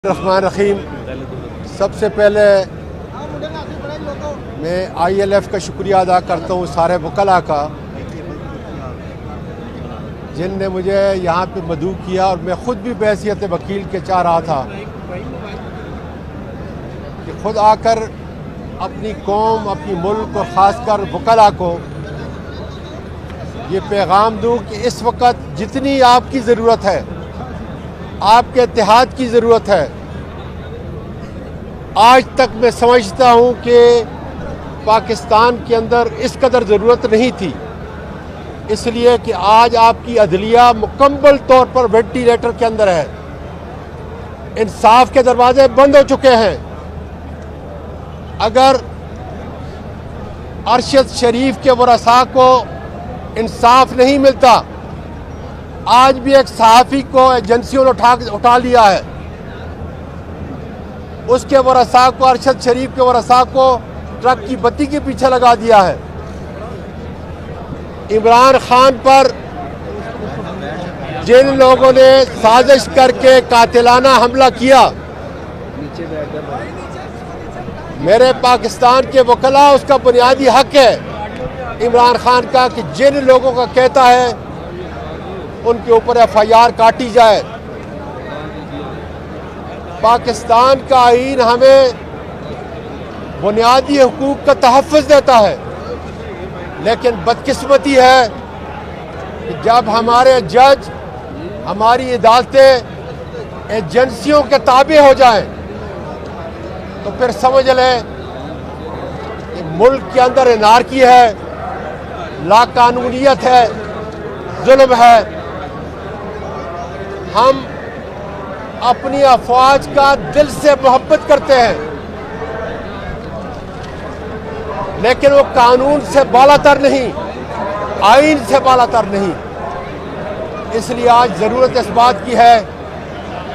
रहमान रहीम। सबसे पहले मैं ILF का शुक्रिया अदा करता हूँ सारे वकला का, जिनने मुझे यहाँ पे मदऊ किया। और मैं ख़ुद भी बहैसियत वकील के चाह रहा था कि ख़ुद आकर अपनी कौम, अपनी मुल्क और ख़ासकर वकला को ये पैगाम दूँ कि इस वक्त जितनी आपकी ज़रूरत है, आपके इत्तेहाद की ज़रूरत है, आज तक मैं समझता हूँ कि पाकिस्तान के अंदर इस कदर ज़रूरत नहीं थी। इसलिए कि आज आपकी अदलिया मुकम्मल तौर पर वेंटिलेटर के अंदर है। इंसाफ के दरवाजे बंद हो चुके हैं। अगर अरशद शरीफ के वरसा को इंसाफ नहीं मिलता, आज भी एक सहाफ़ी को एजेंसियों ने उठा लिया है। उसके वरसा को, अरशद शरीफ के वरसा को ट्रक की बत्ती के पीछे लगा दिया है। इमरान खान पर जिन लोगों ने साजिश करके कातिलाना हमला किया, मेरे पाकिस्तान के वकला उसका बुनियादी हक है इमरान खान का कि जिन लोगों का कहता है उनके ऊपर FIR काटी जाए। पाकिस्तान का आईन हमें बुनियादी हुकूक का तहफ़्फ़ुज़ देता है, लेकिन बदकिस्मती है कि जब हमारे जज, हमारी अदालतें एजेंसियों के ताबे हो जाएं, तो फिर समझ लें कि मुल्क के अंदर एनार्की है, लाकानूनियत है, जुल्म है। हम अपनी अफवाज का दिल से मोहब्बत करते हैं, लेकिन वो कानून से बालातर नहीं, आईन से बालातर नहीं। इसलिए आज ज़रूरत इस बात की है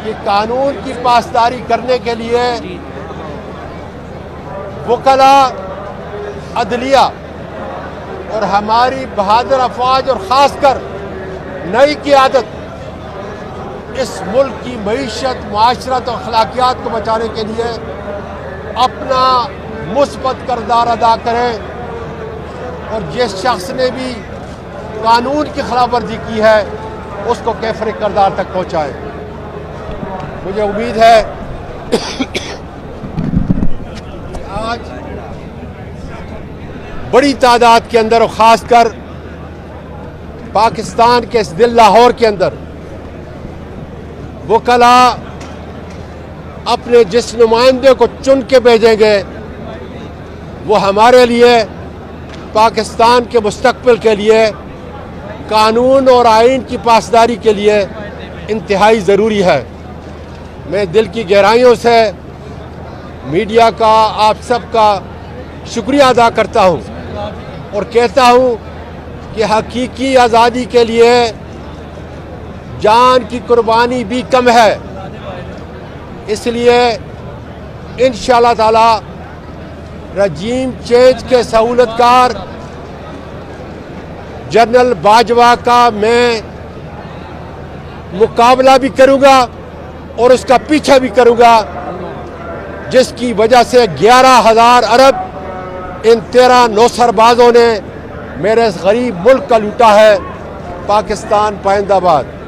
कि कानून की पासदारी करने के लिए वकला, अदलिया और हमारी बहादुर अफवाज और ख़ासकर नई क़यादत इस मुल्क की मईशत, माशरत और अखलाकियात को बचाने के लिए अपना मुस्बत किरदार अदा करें और जिस शख्स ने भी कानून की खिलाफ वर्जी की है उसको कैफरे किरदार तक पहुँचाएँ। मुझे उम्मीद है आज बड़ी तादाद के अंदर और ख़ासकर पाकिस्तान के इस दिल लाहौर के अंदर वकला अपने जिस नुमाइंदे को चुन के भेजेंगे वो हमारे लिए, पाकिस्तान के मुस्तकबिल के लिए, कानून और आईन की पासदारी के लिए इंतहाई ज़रूरी है। मैं दिल की गहराइयों से मीडिया का, आप सब का शुक्रिया अदा करता हूँ और कहता हूँ कि हकीकी आज़ादी के लिए जान की कुर्बानी भी कम है। इसलिए इंशाअल्लाह ताला रजीम चेंज के सहूलतकार जनरल बाजवा का मैं मुकाबला भी करूँगा और उसका पीछा भी करूँगा, जिसकी वजह से 11,000 अरब इन 13 नौसरबाजों ने मेरे इस गरीब मुल्क का लूटा है। पाकिस्तान पाइंदाबाद।